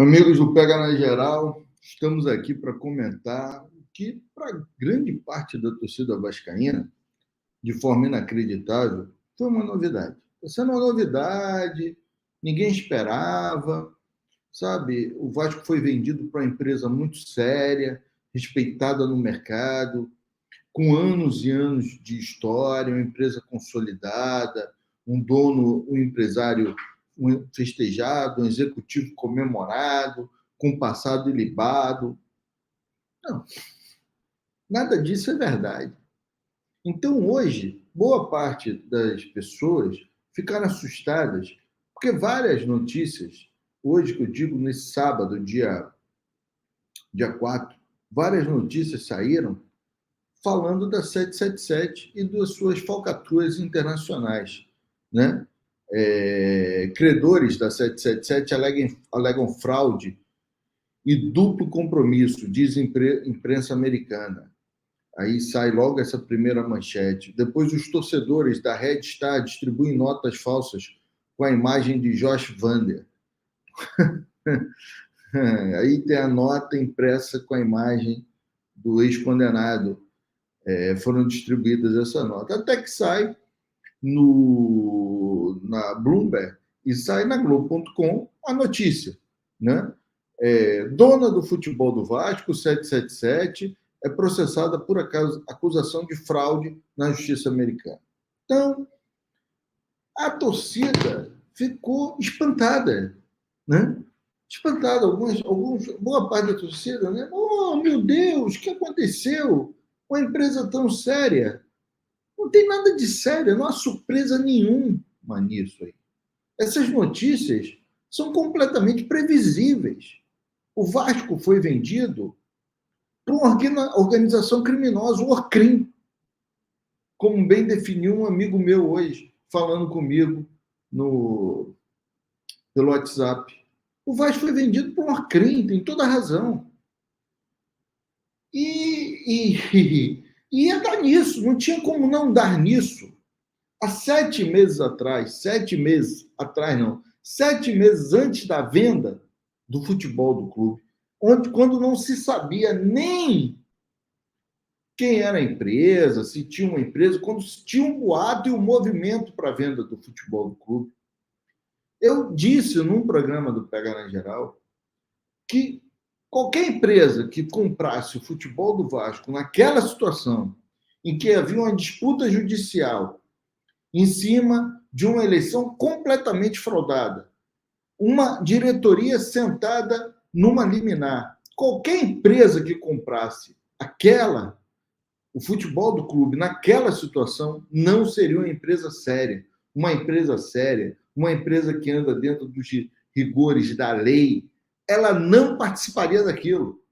Amigos do Pega na Geral, estamos aqui para comentar o que, para grande parte da torcida vascaína, de forma inacreditável, foi uma novidade. Está sendo uma novidade, ninguém esperava, sabe? O Vasco foi vendido para uma empresa muito séria, respeitada no mercado, com anos e anos de história, uma empresa consolidada, um dono, um empresário festejado, um executivo comemorado, com passado ilibado. Não, nada disso é verdade. Então, hoje, boa parte das pessoas ficaram assustadas, porque várias notícias, hoje que eu digo nesse sábado, dia 4, várias notícias saíram falando da 777 e das suas falcatruas internacionais, né? Credores da 777 alegam fraude e duplo compromisso, diz a imprensa americana. Aí sai logo essa primeira manchete. Depois, os torcedores da Red Star distribuem notas falsas com a imagem de Josh Vander. Aí tem a nota impressa com a imagem do ex-condenado. Foram distribuídas essa nota. Até que sai na Bloomberg e sai na Globo.com a notícia, né? Dona do futebol do Vasco, 777, é processada por acusação de fraude na justiça americana. Então, a torcida ficou espantada, né? Espantada. Boa parte da torcida, né? Oh, meu Deus, o que aconteceu? Uma empresa tão séria. Não tem nada de sério, não há surpresa nenhuma nisso aí. Essas notícias são completamente previsíveis. O Vasco foi vendido para uma organização criminosa, o Orcrim, como bem definiu um amigo meu hoje, falando comigo pelo WhatsApp. O Vasco foi vendido para um Orcrim, tem toda a razão. E ia dar nisso, não tinha como não dar nisso. Há 7 meses atrás, 7 meses antes da venda do futebol do clube, quando não se sabia nem quem era a empresa, se tinha uma empresa, quando tinha um boato e um movimento para a venda do futebol do clube. Eu disse num programa do Pega na Geral que qualquer empresa que comprasse o futebol do Vasco naquela situação em que havia uma disputa judicial em cima de uma eleição completamente fraudada, uma diretoria sentada numa liminar, qualquer empresa que comprasse o futebol do clube naquela situação não seria uma empresa séria, uma empresa que anda dentro dos rigores da lei. Ela não participaria daquilo.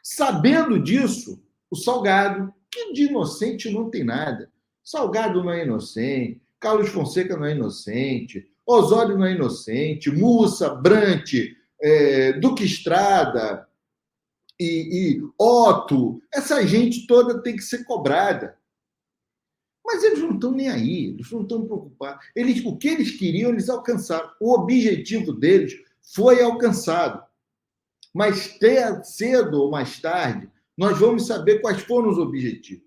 Sabendo disso, o Salgado, que de inocente não tem nada, Salgado não é inocente, Carlos Fonseca não é inocente, Osório não é inocente, Mussa, Brant, Duque Estrada e Otto, essa gente toda tem que ser cobrada. Mas eles não estão nem aí, eles não estão preocupados. O que eles queriam, eles alcançaram. O objetivo deles foi alcançado. Mas cedo ou mais tarde, nós vamos saber quais foram os objetivos.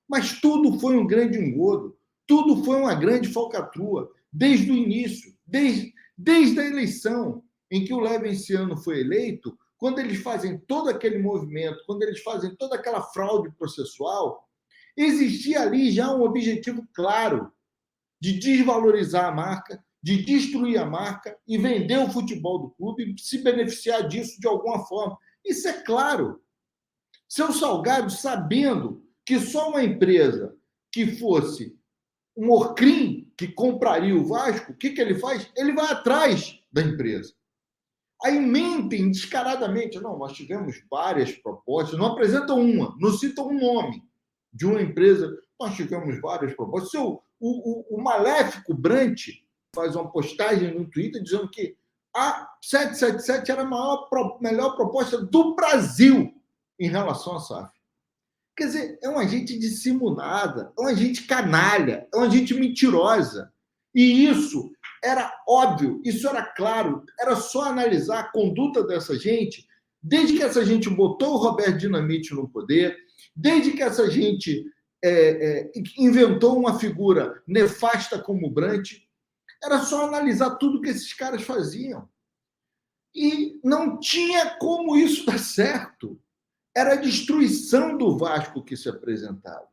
Mas tudo foi um grande engodo, tudo foi uma grande falcatrua, desde o início, desde a eleição em que o Levenciano foi eleito, quando eles fazem todo aquele movimento, quando eles fazem toda aquela fraude processual, existia ali já um objetivo claro de desvalorizar a marca, de destruir a marca e vender o futebol do clube e se beneficiar disso de alguma forma. Isso é claro. Seu Salgado, sabendo que só uma empresa que fosse um Orcrim que compraria o Vasco, o que ele faz? Ele vai atrás da empresa. Aí mentem descaradamente. Não, nós tivemos várias propostas, não apresentam uma, não citam um nome de uma empresa. Nós tivemos várias propostas. O maléfico Brant faz uma postagem no Twitter dizendo que a 777 era a melhor proposta do Brasil em relação à SAF. Quer dizer, é uma gente dissimulada, é uma gente canalha, é uma gente mentirosa. E isso Era óbvio, isso era claro, era só analisar a conduta dessa gente, desde que essa gente botou o Roberto Dinamite no poder, desde que essa gente inventou uma figura nefasta como o Brant, era só analisar tudo que esses caras faziam. E não tinha como isso dar certo. Era a destruição do Vasco que se apresentava.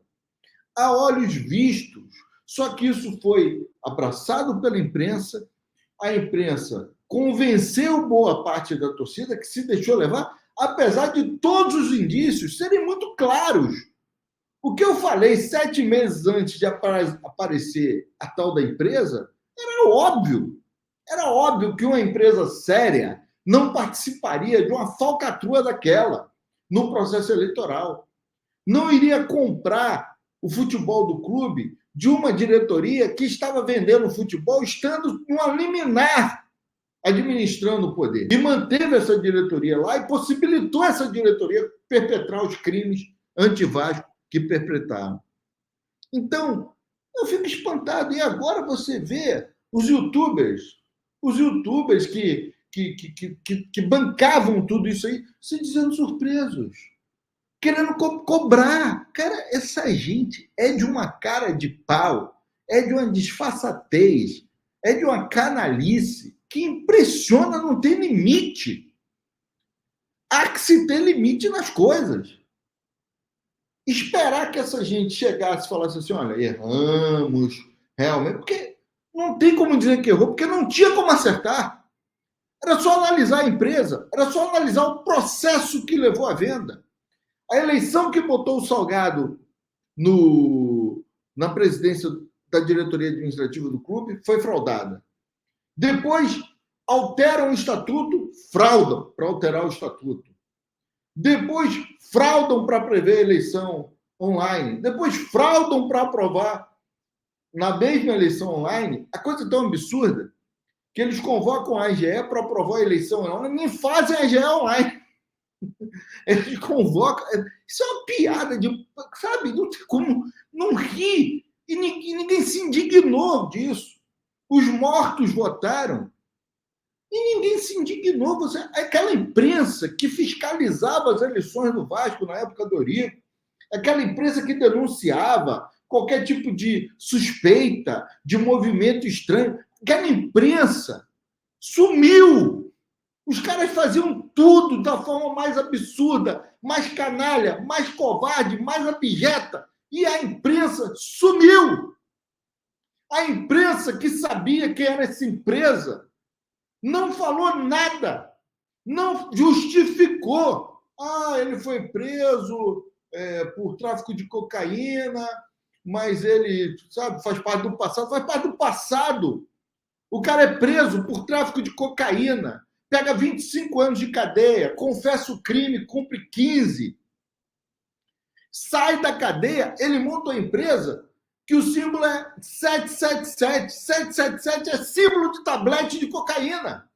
A olhos vistos. Só que isso foi abraçado pela imprensa, a imprensa convenceu boa parte da torcida que se deixou levar, apesar de todos os indícios serem muito claros. O que eu falei 7 meses antes de aparecer a tal da empresa era óbvio. Era óbvio que uma empresa séria não participaria de uma falcatrua daquela no processo eleitoral. Não iria comprar o futebol do clube de uma diretoria que estava vendendo futebol estando numa liminar administrando o poder. E manteve essa diretoria lá e possibilitou essa diretoria perpetrar os crimes anti-Vasco que perpetraram. Então, eu fico espantado. E agora você vê os youtubers que bancavam tudo isso aí, se dizendo surpresos, querendo cobrar. Cara, essa gente é de uma cara de pau, é de uma disfarçatez, é de uma canalice que impressiona, não tem limite. Há que se ter limite nas coisas. Esperar que essa gente chegasse e falasse assim, olha, erramos, realmente, porque não tem como dizer que errou, porque não tinha como acertar. Era só analisar a empresa, era só analisar o processo que levou à venda. A eleição que botou o Salgado na presidência da diretoria administrativa do clube foi fraudada. Depois, alteram o estatuto, fraudam para alterar o estatuto. Depois, fraudam para prever a eleição online. Depois, fraudam para aprovar na mesma eleição online. A coisa é tão absurda que eles convocam a AGE para aprovar a eleição online, nem fazem a AGE online. Eles convocam. Isso é uma piada de. Sabe? Não tem como não rir. E ninguém se indignou disso. Os mortos votaram e ninguém se indignou. Aquela imprensa que fiscalizava as eleições do Vasco na época do Eurico, aquela imprensa que denunciava qualquer tipo de suspeita, de movimento estranho, aquela imprensa sumiu. Os caras faziam tudo da forma mais absurda, mais canalha, mais covarde, mais abjeta. E a imprensa sumiu. A imprensa que sabia quem era essa empresa não falou nada, não justificou. Ele foi preso por tráfico de cocaína, mas ele, sabe, faz parte do passado. Faz parte do passado. O cara é preso por tráfico de cocaína, pega 25 anos de cadeia, confessa o crime, cumpre 15. Sai da cadeia, ele monta uma empresa que o símbolo é 777. 777 é símbolo de tablete de cocaína.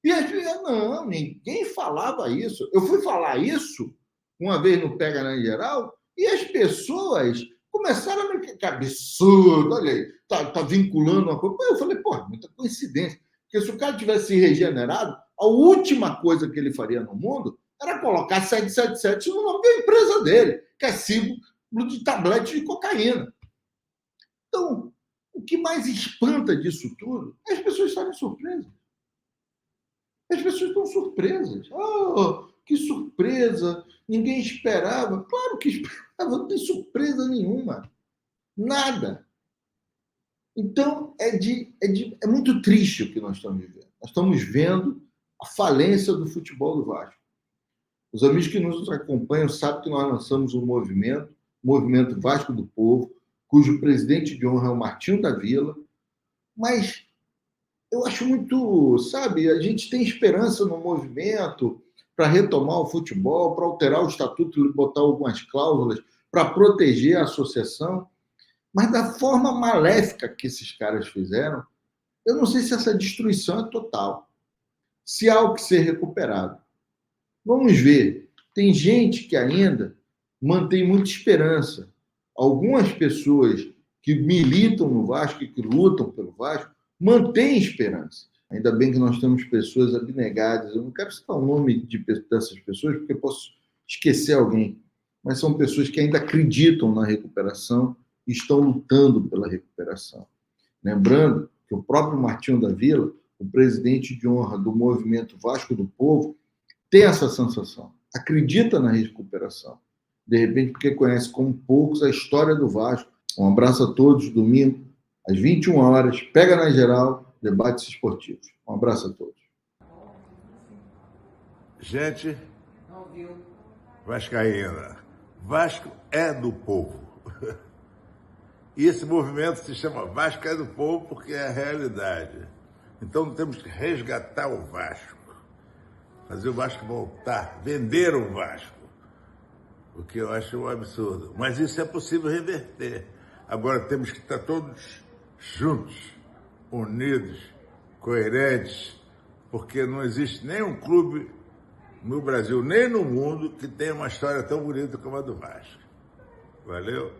E as pessoas, não, ninguém falava isso. Eu fui falar isso uma vez no Pega na Geral e as pessoas começaram a me... Que absurdo, olha aí, tá vinculando uma coisa. Eu falei, muita coincidência. Porque se o cara tivesse se regenerado, a última coisa que ele faria no mundo era colocar 777 no nome da empresa dele, que é símbolo de tablete de cocaína. Então, o que mais espanta disso tudo é as pessoas estarem surpresas. As pessoas estão surpresas. Que surpresa! Ninguém esperava. Claro que esperava, não tem surpresa nenhuma. Nada. Então, é muito triste o que nós estamos vivendo. Nós estamos vendo a falência do futebol do Vasco. Os amigos que nos acompanham sabem que nós lançamos um Movimento Vasco do Povo, cujo presidente de honra é o Martinho da Vila, mas eu acho muito, sabe, a gente tem esperança no movimento para retomar o futebol, para alterar o estatuto e botar algumas cláusulas para proteger a associação, mas da forma maléfica que esses caras fizeram, eu não sei se essa destruição é total, se há o que ser recuperado. Vamos ver. Tem gente que ainda mantém muita esperança. Algumas pessoas que militam no Vasco e que lutam pelo Vasco mantém esperança. Ainda bem que nós temos pessoas abnegadas. Eu não quero citar o nome dessas pessoas, porque eu posso esquecer alguém. Mas são pessoas que ainda acreditam na recuperação e estão lutando pela recuperação. Lembrando que o próprio Martinho da Vila, o presidente de honra do movimento Vasco do Povo, tem essa sensação. Acredita na recuperação. De repente, porque conhece como poucos a história do Vasco. Um abraço a todos. Domingo, às 21 horas. Pega na geral. Debates esportivos. Um abraço a todos. Gente vascaína, Vasco é do povo. E esse movimento se chama Vasco é do povo porque é a realidade. Então temos que resgatar o Vasco, fazer o Vasco voltar, vender o Vasco, o que eu acho um absurdo. Mas isso é possível reverter. Agora temos que estar todos juntos, unidos, coerentes, porque não existe nenhum clube no Brasil, nem no mundo, que tenha uma história tão bonita como a do Vasco. Valeu?